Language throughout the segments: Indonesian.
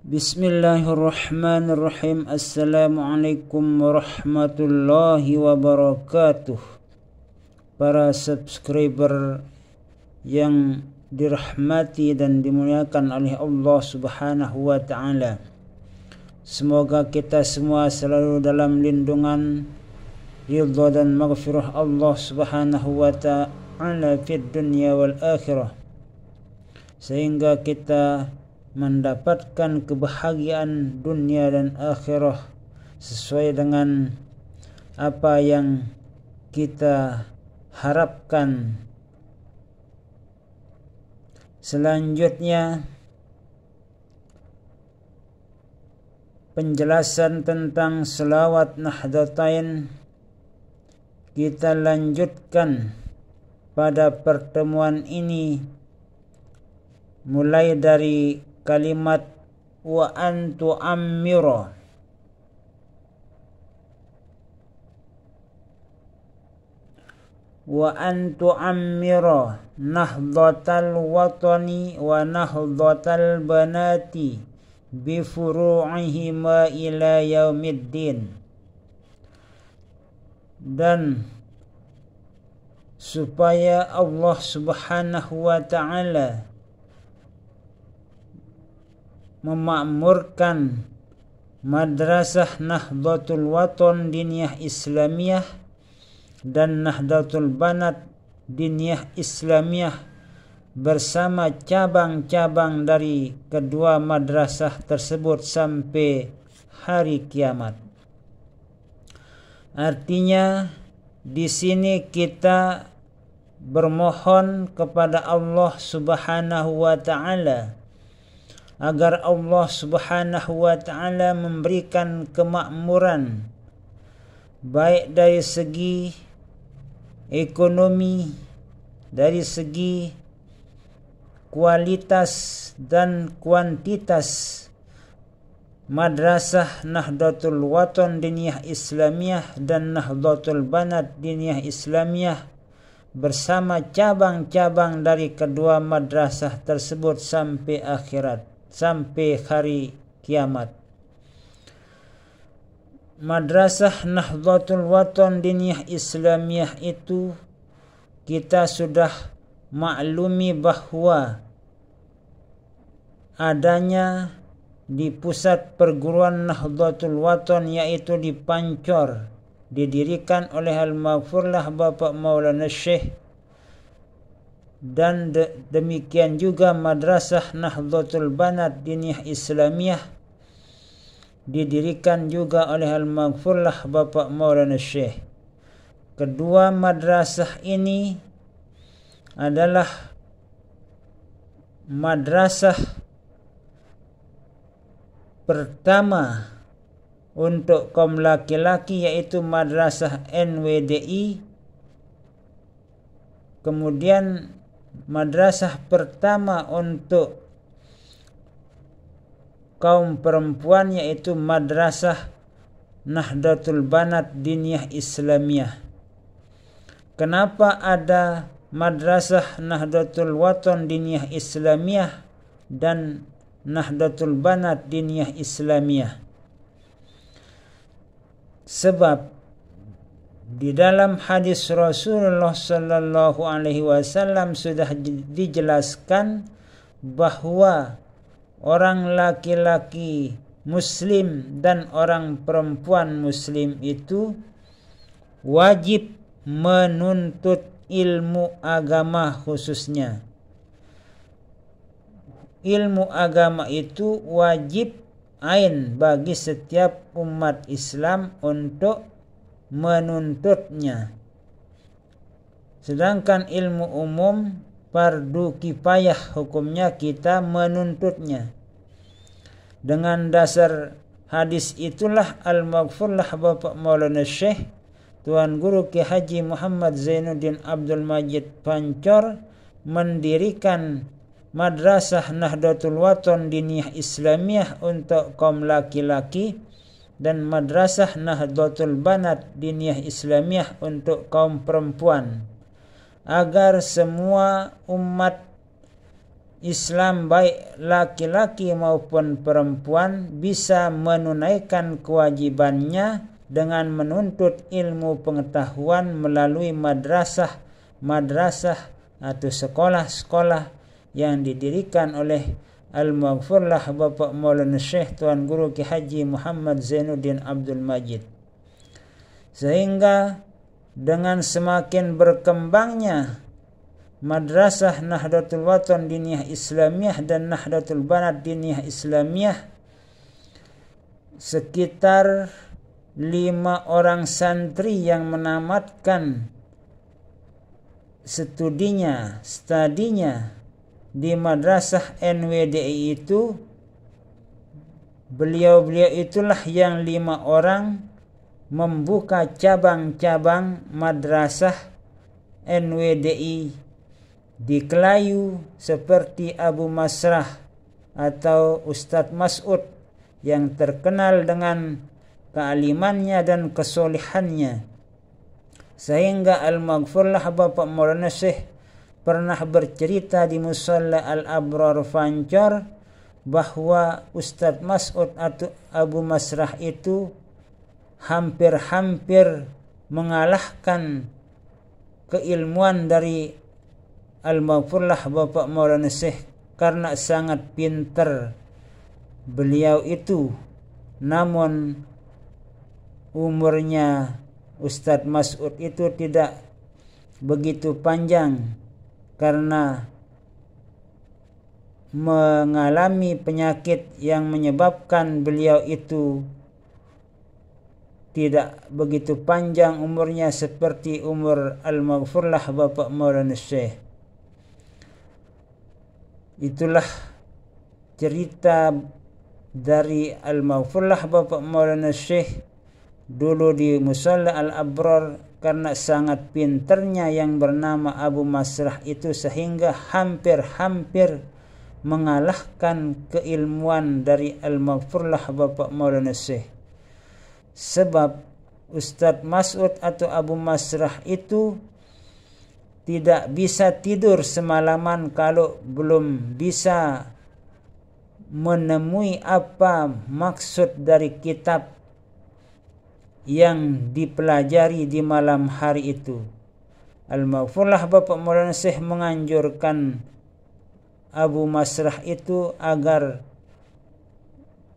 Bismillahirrahmanirrahim. Assalamualaikum warahmatullahi wabarakatuh. Para subscriber yang dirahmati dan dimuliakan oleh Allah Subhanahu wa ta'ala, semoga kita semua selalu dalam lindungan, ridha dan maghfirah Allah Subhanahu wa ta'ala fid dunya wal akhirah, sehingga kita mendapatkan kebahagiaan dunia dan akhirah sesuai dengan apa yang kita harapkan. Selanjutnya, penjelasan tentang selawat Nahdlatain kita lanjutkan pada pertemuan ini, mulai dari kalimat wa antu ammira. Wa antu ammira nahdlatal watani wa nahdlatal banati bi furu'ihima ila yaumiddin. Dan supaya Allah Subhanahu wa ta'ala memakmurkan Madrasah Nahdlatul Watan Diniyah Islamiyah dan Nahdlatul Banat Diniyah Islamiyah bersama cabang-cabang dari kedua madrasah tersebut sampai hari kiamat. Artinya, di sini kita bermohon kepada Allah Subhanahu wa ta'ala agar Allah Subhanahu wa ta'ala memberikan kemakmuran baik dari segi ekonomi, dari segi kualitas dan kuantitas Madrasah Nahdlatul Watan Diniyah Islamiyah dan Nahdlatul Banat Diniyah Islamiyah bersama cabang-cabang dari kedua madrasah tersebut sampai akhirat, sampai hari kiamat. Madrasah Nahdlatul Watan Diniyah Islamiyah itu kita sudah maklumi bahwa adanya di pusat perguruan Nahdlatul Watan, yaitu di Pancor, didirikan oleh Al-Maghfurlah Bapak Maulana Syekh, dan demikian juga Madrasah Nahdlatul Banat Diniyah Islamiyah didirikan juga oleh Al-Maghfurlah Bapak Maulana Syekh. Kedua madrasah ini adalah madrasah pertama untuk kaum laki-laki, yaitu Madrasah NWDI. Kemudian madrasah pertama untuk kaum perempuan, yaitu Madrasah Nahdlatul Banat Diniyah Islamiyah. Kenapa ada Madrasah Nahdlatul Watan Diniyah Islamiyah dan Nahdlatul Banat Diniyah Islamiyah? Sebab di dalam hadis Rasulullah sallallahu alaihi wasallam sudah dijelaskan bahwa orang laki-laki muslim dan orang perempuan muslim itu wajib menuntut ilmu agama khususnya. Ilmu agama itu wajib ain bagi setiap umat Islam untuk menuntutnya. Sedangkan ilmu umum fardu kifayah hukumnya kita menuntutnya. Dengan dasar hadis itulah Al-Maghfurlah Bapak Maulana Syekh Tuan Guru Ki Haji Muhammad Zainuddin Abdul Majid Pancor mendirikan Madrasah Nahdlatul Watan Diniyah Islamiyah untuk kaum laki-laki dan Madrasah Nahdlatul Banat Diniyah Islamiyah untuk kaum perempuan, agar semua umat Islam baik laki-laki maupun perempuan bisa menunaikan kewajibannya dengan menuntut ilmu pengetahuan melalui madrasah atau sekolah-sekolah yang didirikan oleh Al-Maghfurlah Bapak Maulana Syekh Tuan Guru Ki Haji Muhammad Zainuddin Abdul Majid. Sehingga dengan semakin berkembangnya Madrasah Nahdlatul Watan Diniyah Islamiyah dan Nahdlatul Banat Diniyah Islamiyah, sekitar 5 orang santri yang menamatkan studinya di Madrasah NWDI itu, beliau-beliau itulah yang 5 orang membuka cabang-cabang Madrasah NWDI di Kelayu seperti Abu Masrah atau Ustadz Mas'ud yang terkenal dengan kealimannya dan kesolehannya. Sehingga Al-Maghfurlah Bapak Maulana Syekh pernah bercerita di Musalla Al-Abrar Fancor bahwa Ustadz Mas'ud atau Abu Masrah itu hampir-hampir mengalahkan keilmuan dari Al-Maghfurlah Bapak Maulana Syekh karena sangat pintar beliau itu. Namun umurnya Ustadz Mas'ud itu tidak begitu panjang karena mengalami penyakit yang menyebabkan beliau itu tidak begitu panjang umurnya seperti umur Al-Maghfurlah Bapak Maulana Syekh. Itulah cerita dari Al-Maghfurlah Bapak Maulana Syekh dulu di Musalla Al-Abrar, karena sangat pinternya yang bernama Abu Masrah itu sehingga hampir-hampir mengalahkan keilmuan dari Al-Maghfurlah Bapak Maulana Syekh. Sebab Ustadz Mas'ud atau Abu Masrah itu tidak bisa tidur semalaman kalau belum bisa menemui apa maksud dari kitab yang dipelajari di malam hari itu. Al-Maghfurlah Bapak Maulana Syekh menganjurkan Abu Masrah itu agar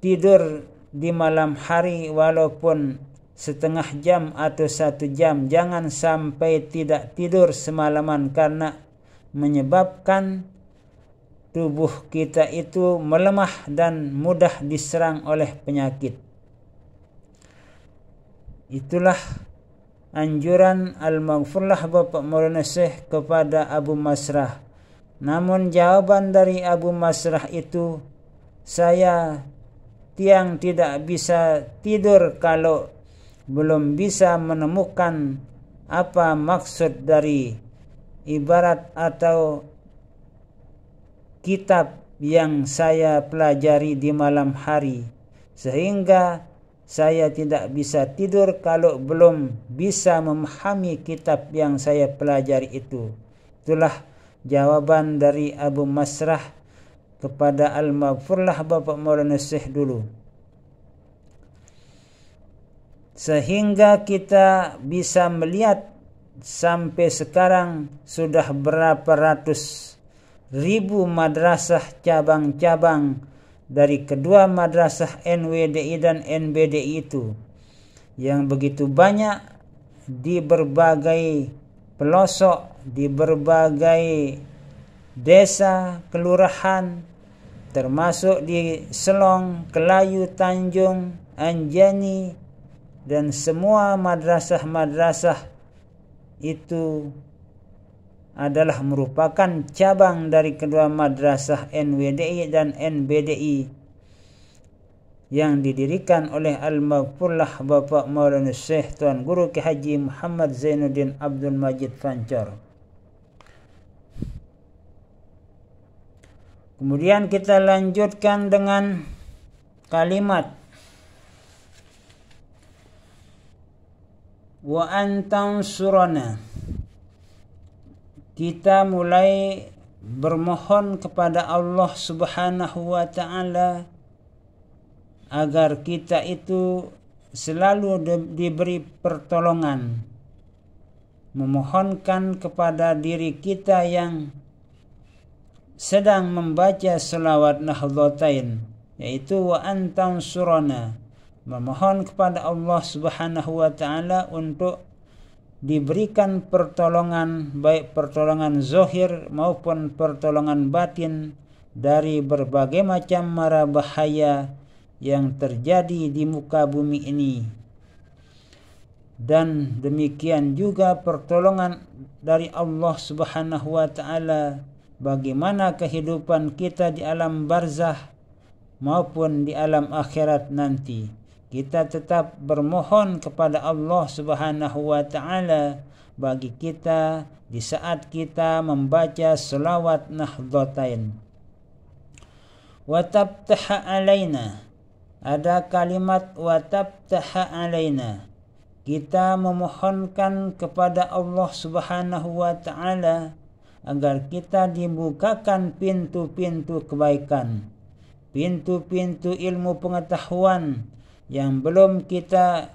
tidur di malam hari walaupun setengah jam atau 1 jam, jangan sampai tidak tidur semalaman karena menyebabkan tubuh kita itu melemah dan mudah diserang oleh penyakit. Itulah anjuran Al-Maghfurlah Bapak Maulana Syekh kepada Abu Masrah. Namun jawaban dari Abu Masrah itu, saya tidak bisa tidur kalau belum bisa menemukan apa maksud dari ibarat atau kitab yang saya pelajari di malam hari, sehingga saya tidak bisa tidur kalau belum bisa memahami kitab yang saya pelajari itu. Itulah jawaban dari Abu Masrah kepada Al-Maghfurlah Bapak Maulana Syekh dulu. Sehingga kita bisa melihat sampai sekarang sudah berapa ratus ribu madrasah cabang-cabang dari kedua madrasah NWDI dan NBDI itu, yang begitu banyak di berbagai pelosok, di berbagai desa, kelurahan, termasuk di Selong, Kelayu, Tanjung, Anjani, dan semua madrasah-madrasah itu adalah merupakan cabang dari kedua madrasah NWDI dan NBDI yang didirikan oleh Al-Maghfurlah Bapak Maulana Syekh Tuan Guru Ki Haji Muhammad Zainuddin Abdul Majid Fancor. Kemudian kita lanjutkan dengan kalimat wa antansurana. Kita mulai bermohon kepada Allah Subhanahu wa ta'ala agar kita itu selalu diberi pertolongan, memohonkan kepada diri kita yang sedang membaca selawat Nahdlatain, yaitu wa antansurana, memohon kepada Allah Subhanahu wa ta'ala untuk diberikan pertolongan, baik pertolongan zahir maupun pertolongan batin dari berbagai macam mara bahaya yang terjadi di muka bumi ini. Dan demikian juga pertolongan dari Allah Subhanahu wa ta'ala bagaimana kehidupan kita di alam barzah maupun di alam akhirat nanti. Kita tetap bermohon kepada Allah Subhanahu wa ta'ala bagi kita di saat kita membaca selawat Nahdlatain. Wa tabtaha alaina, ada kalimat wa tabtaha alaina, kita memohonkan kepada Allah Subhanahu wa ta'ala agar kita dibukakan pintu-pintu kebaikan, pintu-pintu ilmu pengetahuan yang belum kita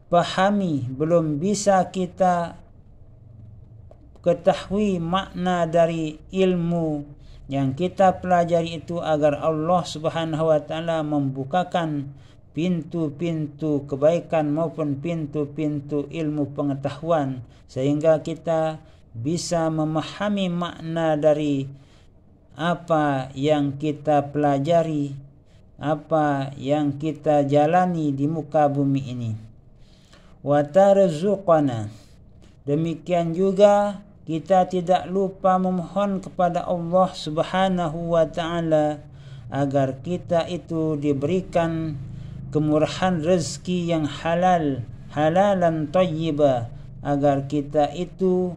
pahami, belum bisa kita ketahui makna dari ilmu yang kita pelajari itu, agar Allah Subhanahu wa ta'ala membukakan pintu-pintu kebaikan maupun pintu-pintu ilmu pengetahuan, sehingga kita bisa memahami makna dari apa yang kita pelajari, apa yang kita jalani di muka bumi ini. Wa tarzuqana, demikian juga kita tidak lupa memohon kepada Allah Subhanahu wa ta'ala agar kita itu diberikan kemurahan rezeki yang halal, halalan thayyibah, agar kita itu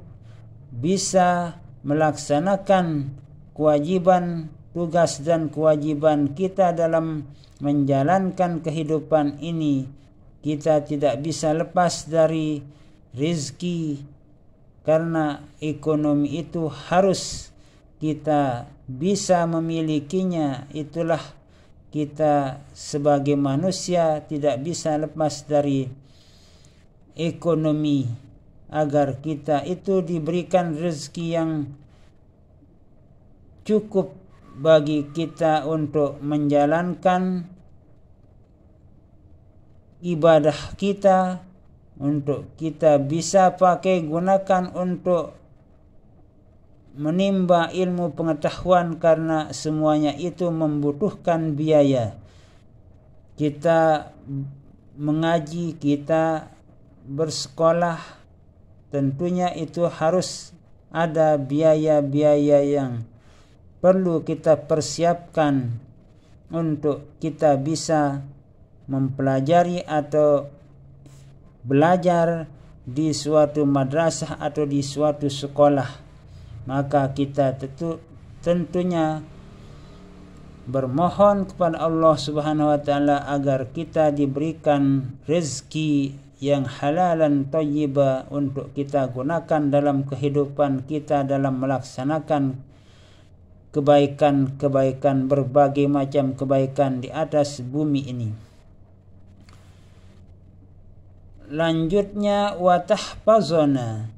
bisa melaksanakan kewajiban, tugas dan kewajiban kita dalam menjalankan kehidupan ini. Kita tidak bisa lepas dari rezeki, karena ekonomi itu harus kita bisa memilikinya. Itulah kita sebagai manusia tidak bisa lepas dari ekonomi, agar kita itu diberikan rezeki yang cukup bagi kita untuk menjalankan ibadah kita, untuk kita bisa pakai gunakan untuk menimba ilmu pengetahuan, karena semuanya itu membutuhkan biaya. Kita mengaji, kita bersekolah, tentunya itu harus ada biaya-biaya yang perlu kita persiapkan untuk kita bisa mempelajari atau belajar di suatu madrasah atau di suatu sekolah. Maka kita tentunya bermohon kepada Allah Subhanahu wa ta'ala agar kita diberikan rezeki yang halalan thayyibah untuk kita gunakan dalam kehidupan kita, dalam melaksanakan kebaikan-kebaikan, berbagai macam kebaikan di atas bumi ini. Lanjutnya wa tahfazana,